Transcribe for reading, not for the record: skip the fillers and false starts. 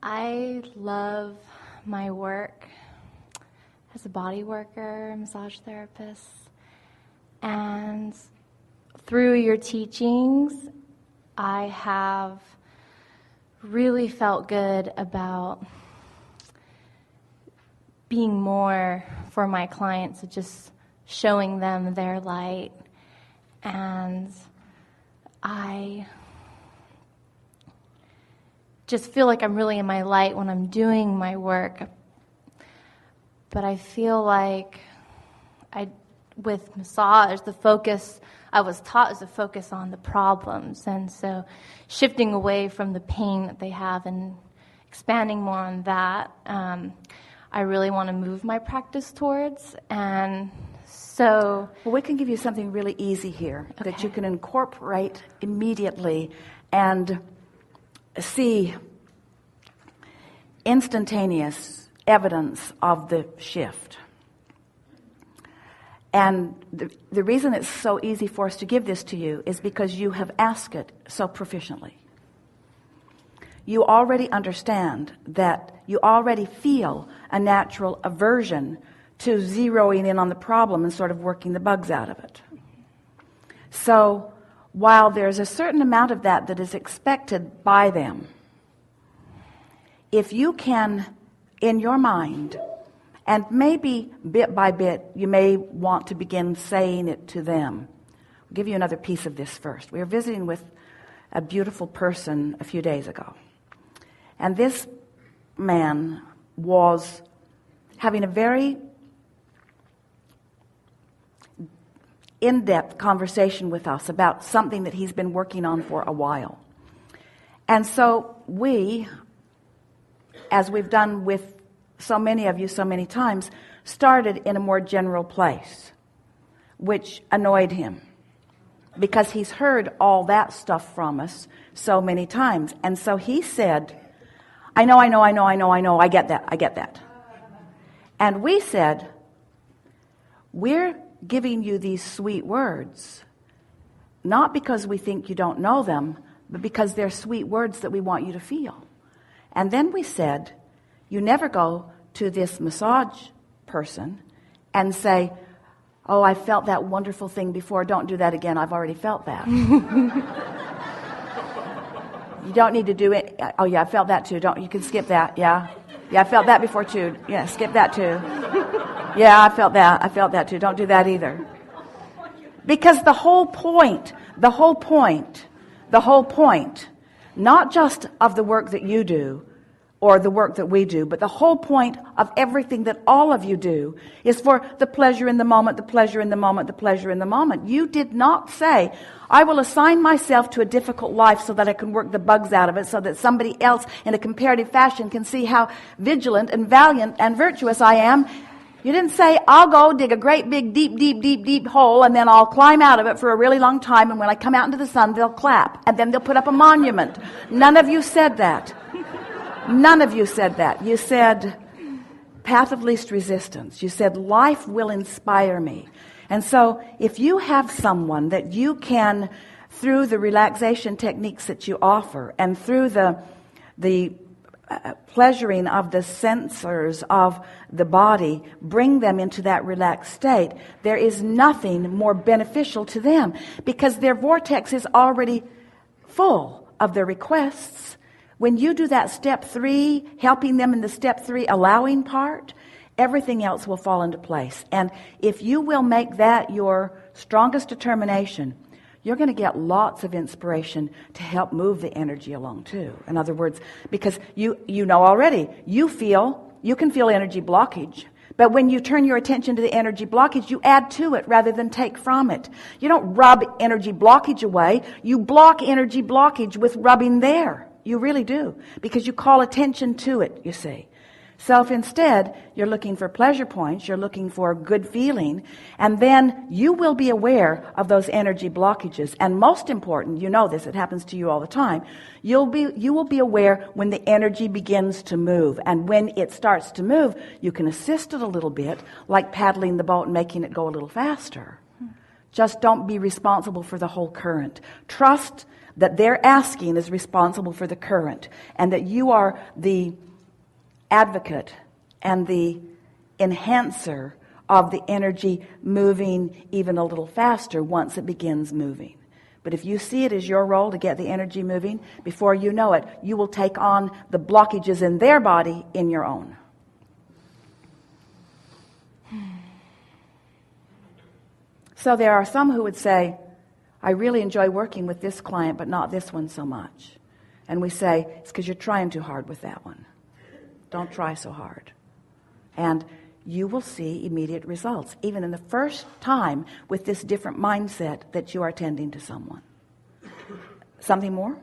I love my work as a body worker, massage therapist, and through your teachings, I have really felt good about being more for my clients, just showing them their light. And I just feel like I'm really in my light when I'm doing my work. But I feel like with massage, the focus I was taught is to focus on the problems. And so shifting away from the pain that they have and expanding more on that, I really want to move my practice towards. And so... Well, we can give you something really easy here that you can incorporate immediately and see instantaneous evidence of the shift. And the reason it's so easy for us to give this to you is because you have asked it so proficiently. You already understand that you already feel a natural aversion to zeroing in on the problem and sort of working the bugs out of it. So while there's a certain amount of that is expected by them, if you can, in your mind, and maybe bit by bit, you may want to begin saying it to them. I'll give you another piece of this first. We were visiting with a beautiful person a few days ago. And this man was having a very in-depth conversation with us about something that he's been working on for a while. And so we, as we've done with so many of you so many times, started in a more general place, which annoyed him because he's heard all that stuff from us so many times. And so he said, I know, I get that. And we said, we're giving you these sweet words, not because we think you don't know them, but because they're sweet words that we want you to feel. And then we said, you never go to this massage person and say, oh, I felt that wonderful thing before. Don't do that again. I've already felt that. You don't need to do it. Oh, yeah, I felt that too. You can skip that. Yeah. Yeah, I felt that before too. Yeah, skip that too. Yeah, I felt that too. Don't do that either. Because the whole point, not just of the work that you do, or the work that we do, but the whole point of everything that all of you do is for the pleasure in the moment, the pleasure in the moment, the pleasure in the moment. You did not say, I will assign myself to a difficult life so that I can work the bugs out of it, so that somebody else in a comparative fashion can see how vigilant and valiant and virtuous I am. You didn't say, I'll go dig a great big deep hole and then I'll climb out of it for a really long time, and when I come out into the sun they'll clap and then they'll put up a monument. None of you said that. None of you said that. You said, path of least resistance. You said, life will inspire me. And so if you have someone that you can, through the relaxation techniques that you offer and through the pleasuring of the sensors of the body, bring them into that relaxed state, there is nothing more beneficial to them because their vortex is already full of their requests. When you do that step 3, helping them in the step 3 allowing part, everything else will fall into place. And if you will make that your strongest determination, you're going to get lots of inspiration to help move the energy along too. In other words, because you know already, you can feel energy blockage. But when you turn your attention to the energy blockage, you add to it rather than take from it. You don't rub energy blockage away. You block energy blockage with rubbing there. You really do, because you call attention to it, you see. So if instead you're looking for pleasure points, you're looking for good feeling, and then you will be aware of those energy blockages. And most important, you know this, it happens to you all the time, you will be aware when the energy begins to move. And when it starts to move, you can assist it a little bit, like paddling the boat and making it go a little faster. Just don't be responsible for the whole current. Trust that their asking is responsible for the current, and that you are the advocate and the enhancer of the energy moving even a little faster once it begins moving. But if you see it as your role to get the energy moving, before you know it, you will take on the blockages in their body in your own. So there are some who would say, I really enjoy working with this client, but not this one so much. And we say, it's because you're trying too hard with that one. Don't try so hard. And you will see immediate results, even in the first time with this different mindset that you are tending to someone. Something more?